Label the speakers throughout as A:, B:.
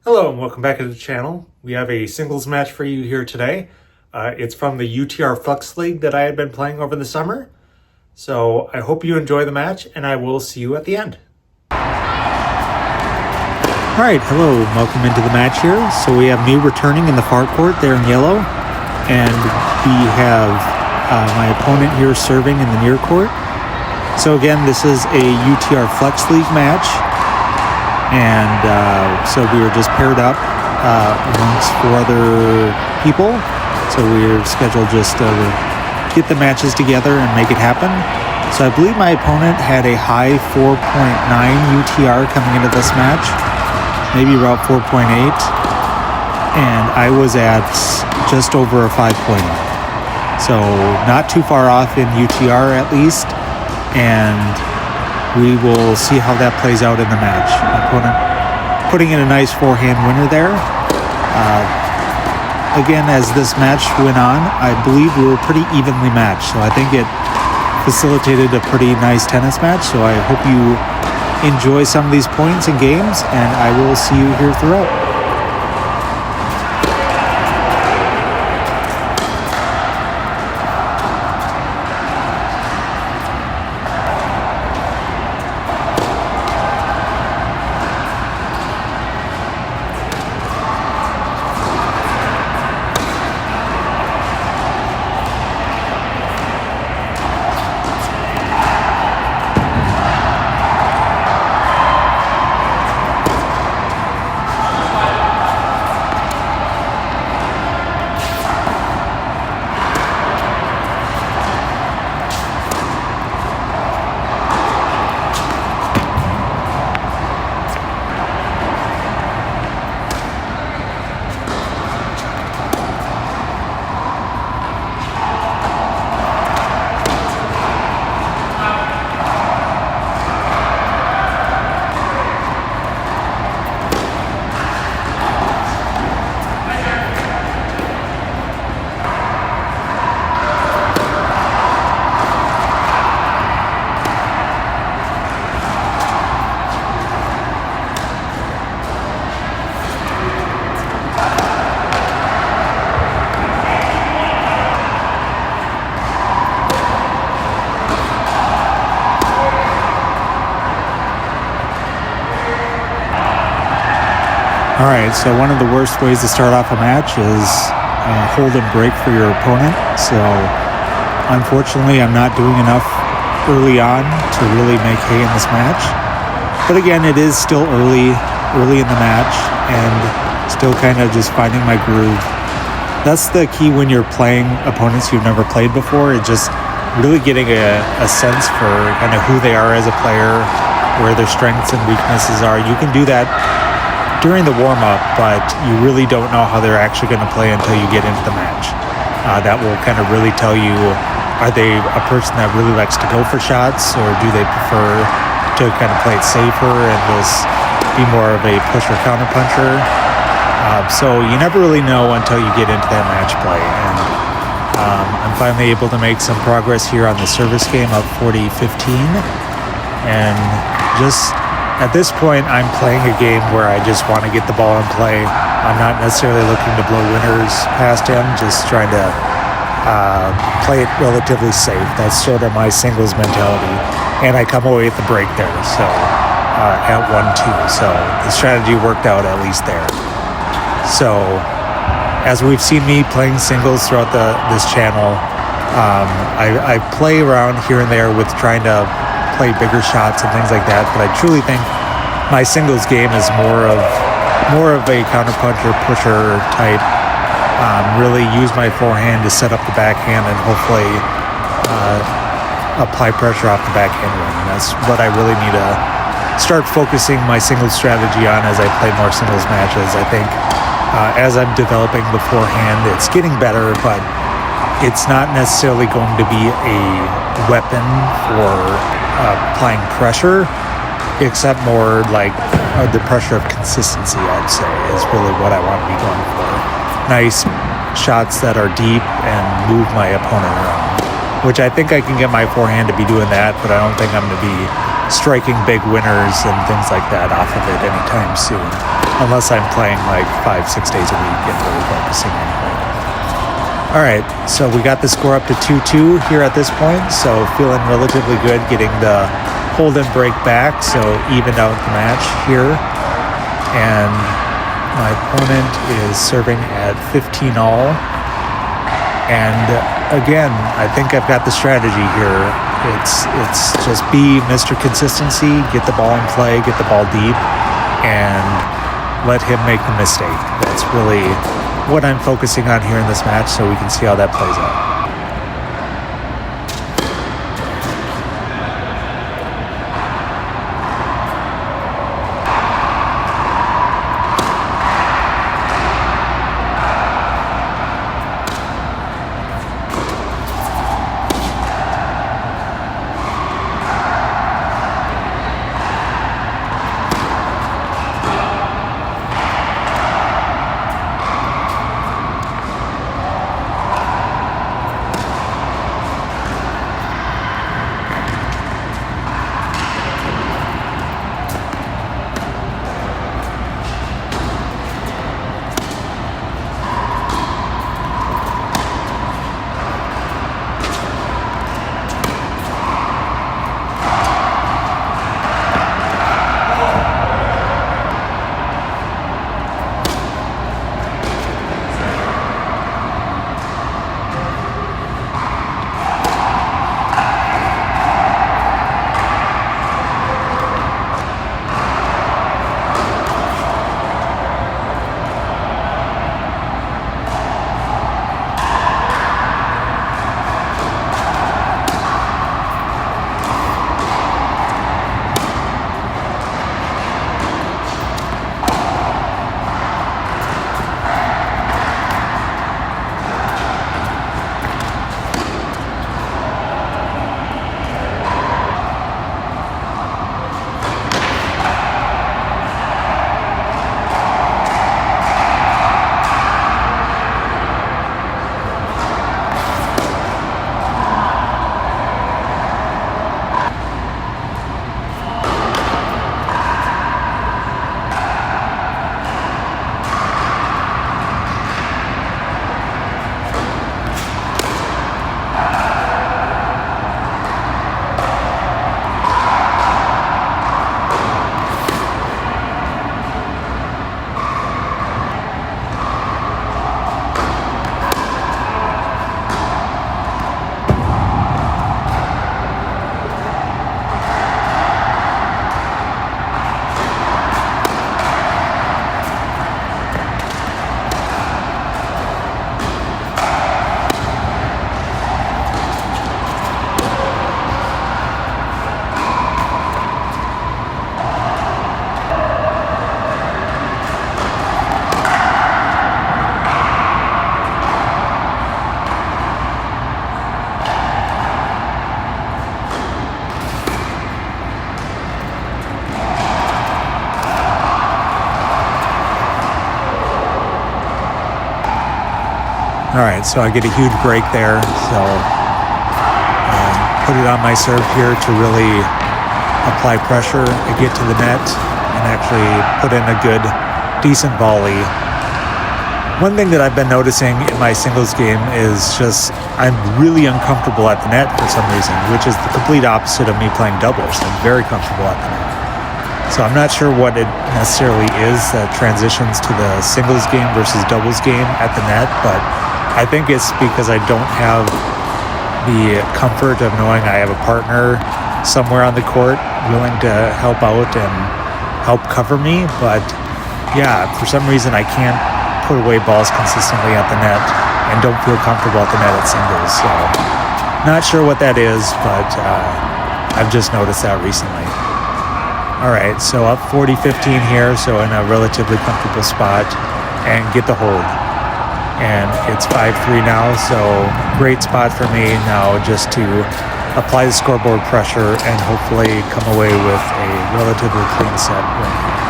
A: Hello and welcome back to the channel. We have a singles match for you here today. It's from the UTR Flex League that I had been playing over the summer. So I hope you enjoy the match and I will see you at the end. Alright, hello, welcome into the match here. So we have me returning in the far court there in yellow. And we have my opponent here serving in the near court. So again, this is a UTR Flex League match. And so we were just paired up amongst 4 other people. So we were scheduled just to get the matches together and make it happen. So I believe my opponent had a high 4.9 UTR coming into this match, maybe about 4.8. And I was at just over a 5.0. So not too far off in UTR at least. And we will see how that plays out in the match. My opponent putting in a nice forehand winner there. Again, as this match went on, I believe we were pretty evenly matched. So I think it facilitated a pretty nice tennis match. So I hope you enjoy some of these points and games, and I will see you here throughout. Alright, so one of the worst ways to start off a match is hold and break for your opponent. So unfortunately, I'm not doing enough early on to really make hay in this match. But again, it is still early in the match and still kind of just finding my groove. That's the key when you're playing opponents you've never played before. It's just really getting a sense for kind of who they are as a player, where their strengths and weaknesses are. You can do that during the warm-up, but you really don't know how they're actually going to play until you get into the match. That will kind of really tell you, are they a person that really likes to go for shots, or do they prefer to kind of play it safer and just be more of a push or counter puncher? So you never really know until you get into that match play. And I'm finally able to make some progress here on the service game, up 40-15. And just at this point, I'm playing a game where I just want to get the ball in play. I'm not necessarily looking to blow winners past him, just trying to play it relatively safe. That's sort of my singles mentality. And I come away with the break there, so at 1-2. So the strategy worked out at least there. So as we've seen me playing singles throughout this channel, I play around here and there with trying to play bigger shots and things like that, but I truly think my singles game is more of a counterpuncher, pusher type. Really use my forehand to set up the backhand and hopefully apply pressure off the backhand ring. And that's what I really need to start focusing my singles strategy on as I play more singles matches. I think as I'm developing the forehand, it's getting better, but it's not necessarily going to be a weapon for applying pressure, except more like the pressure of consistency, I'd say, is really what I want to be going for. Nice shots that are deep and move my opponent around, which I think I can get my forehand to be doing that, but I don't think I'm going to be striking big winners and things like that off of it anytime soon, unless I'm playing like 5-6 days a week and really focusing on it. All right, so we got the score up to 2-2 here at this point, so feeling relatively good, getting the hold and break back, so evened out the match here. And my opponent is serving at 15 all. And again, I think I've got the strategy here. It's just be Mr. Consistency, get the ball in play, get the ball deep, and let him make the mistake. That's really what I'm focusing on here in this match, so we can see how that plays out. All right, so I get a huge break there. So put it on my serve here to really apply pressure and get to the net and actually put in a good, decent volley. One thing that I've been noticing in my singles game is just I'm really uncomfortable at the net for some reason, which is the complete opposite of me playing doubles. I'm very comfortable at the net. So I'm not sure what it necessarily is that transitions to the singles game versus doubles game at the net, but I think it's because I don't have the comfort of knowing I have a partner somewhere on the court willing to help out and help cover me. But yeah, for some reason I can't put away balls consistently at the net and don't feel comfortable at the net at singles. So not sure what that is, but I've just noticed that recently. All right, so up 40-15 here, so in a relatively comfortable spot, and get the hold. And it's 5-3 now, so great spot for me now just to apply the scoreboard pressure and hopefully come away with a relatively clean set win here.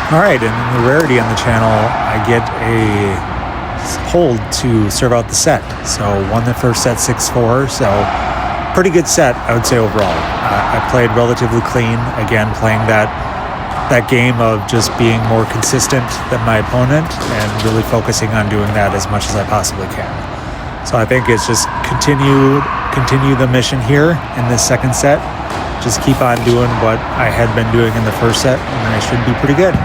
A: All right, and in the rarity on the channel, I get a hold to serve out the set. So won the first set 6-4, so pretty good set, I would say, overall. I played relatively clean, again, playing that game of just being more consistent than my opponent and really focusing on doing that as much as I possibly can. So I think it's just continue the mission here in this second set. Just keep on doing what I had been doing in the first set, and I should be pretty good.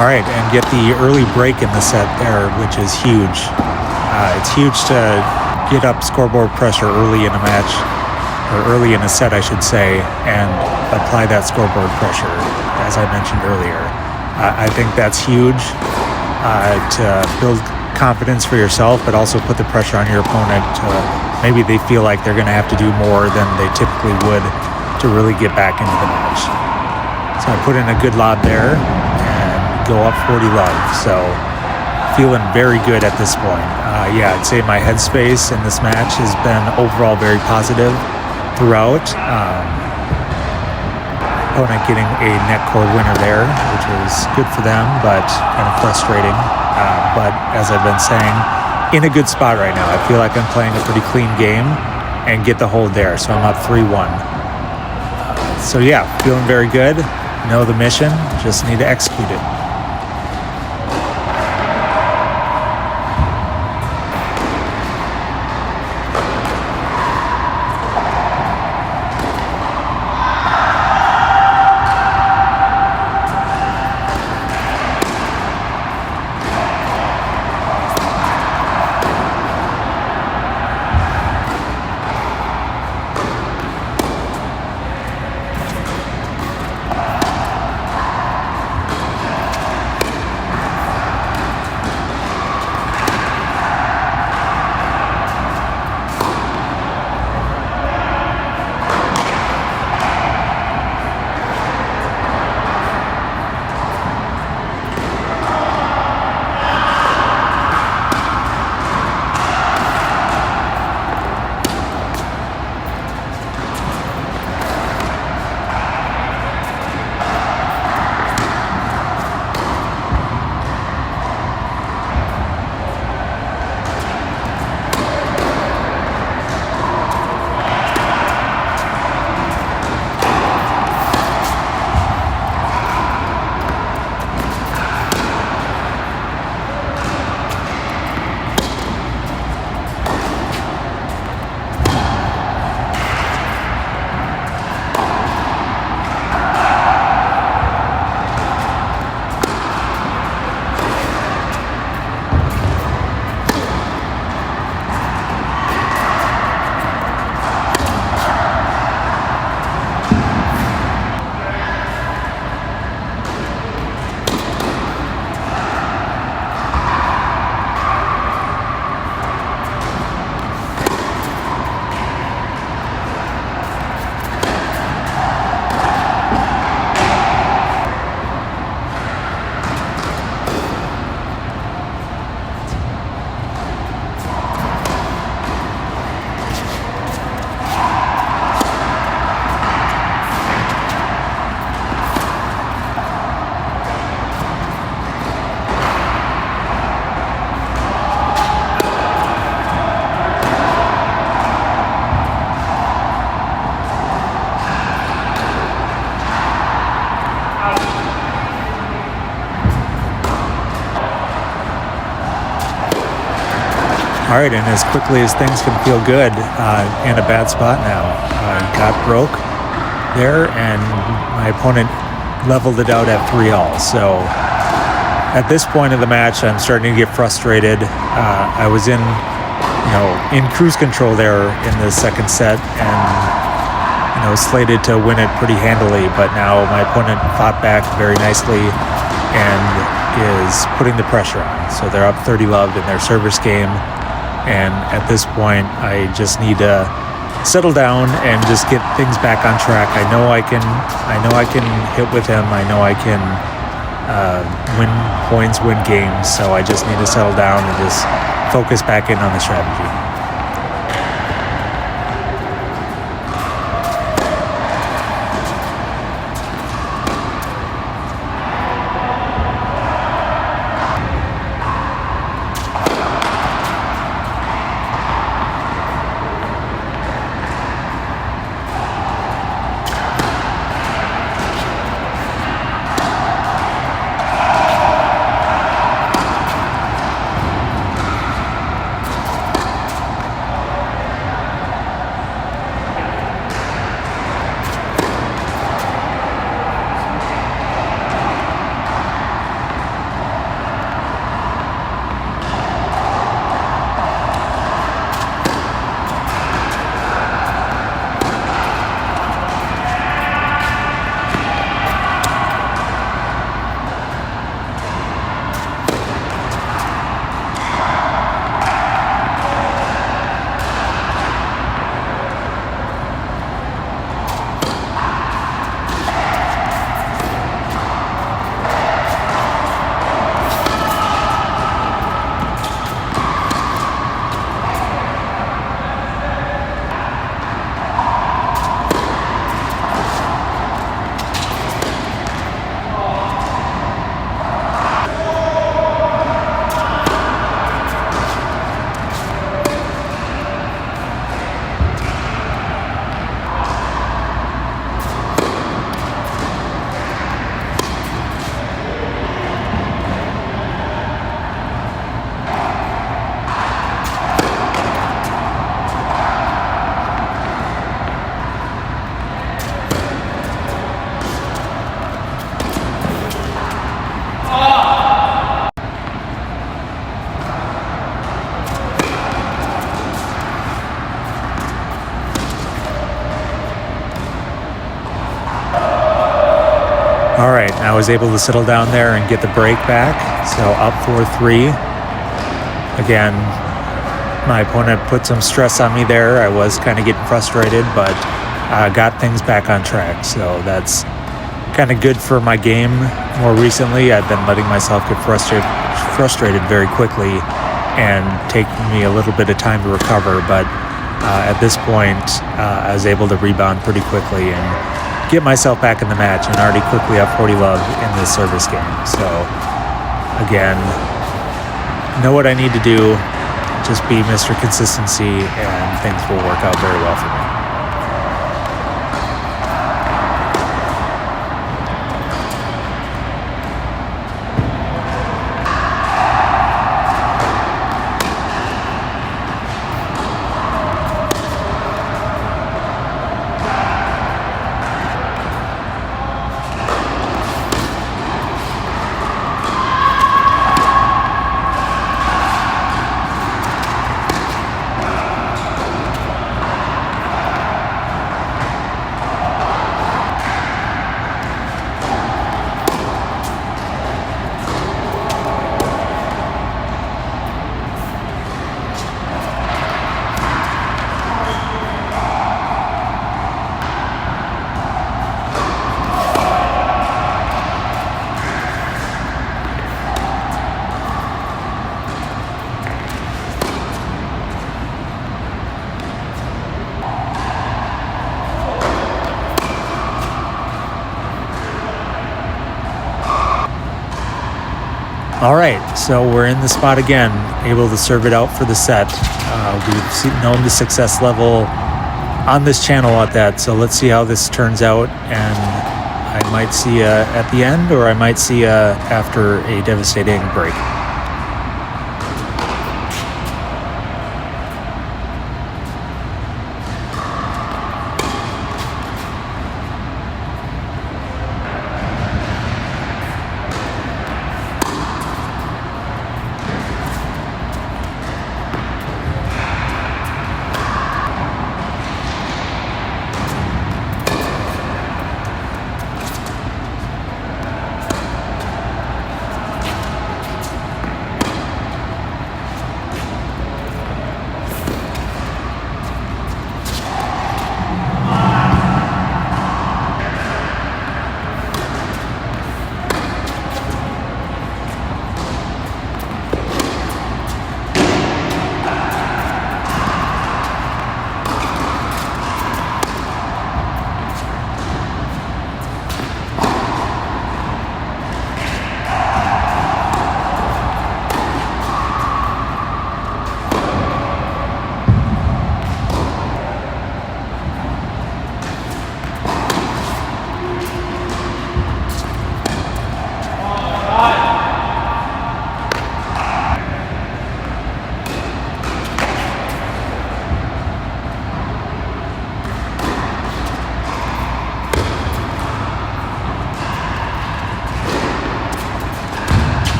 A: All right, and get the early break in the set there, which is huge. It's huge to get up scoreboard pressure early in a match, or early in a set, I should say, and apply that scoreboard pressure, as I mentioned earlier. I think that's huge to build confidence for yourself, but also put the pressure on your opponent to maybe they feel like they're going to have to do more than they typically would to really get back into the match. So I put in a good lob there and go up 40 love. So feeling very good at this point. Yeah, I'd say my headspace in this match has been overall very positive throughout. Opponent getting a net cord winner there, which was good for them, but kind of frustrating. But as I've been saying, in a good spot right now. I feel like I'm playing a pretty clean game and get the hold there. So I'm up 3-1. So yeah, feeling very good. Know the mission, just need to execute it. All right, and as quickly as things can feel good, in a bad spot now. Got broke there, and my opponent leveled it out at 3-all. So at this point of the match, I'm starting to get frustrated. I was in cruise control there in the second set, and slated to win it pretty handily. But now my opponent fought back very nicely and is putting the pressure on. So they're up 30-love in their service game. And at this point, I just need to settle down and just get things back on track. I know I can hit with him. I know I can win points, win games. So I just need to settle down and just focus back in on the strategy. was able to settle down there and get the break back. So up 4-3. Again, my opponent put some stress on me there. I was kind of getting frustrated, but got things back on track. So that's kind of good for my game. More recently, I've been letting myself get frustrated very quickly and taking me a little bit of time to recover. But at this point, I was able to rebound pretty quickly and get myself back in the match, and already quickly up 40 love in this service game. So again, know what I need to do. Just be Mr. Consistency, and things will work out very well for me. All right, so we're in the spot again, able to serve it out for the set. We've known the success level on this channel at that, so let's see how this turns out. And I might see you at the end, or I might see you after a devastating break.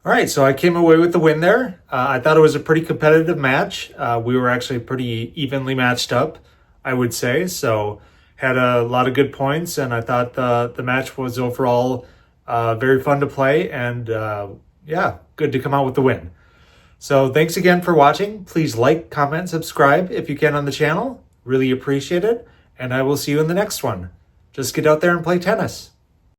A: All right, so I came away with the win there. I thought it was a pretty competitive match. We were actually pretty evenly matched up, I would say. So had a lot of good points, and I thought the match was overall very fun to play, and yeah, good to come out with the win. So thanks again for watching. Please like, comment, subscribe if you can on the channel. Really appreciate it, and I will see you in the next one. Just get out there and play tennis.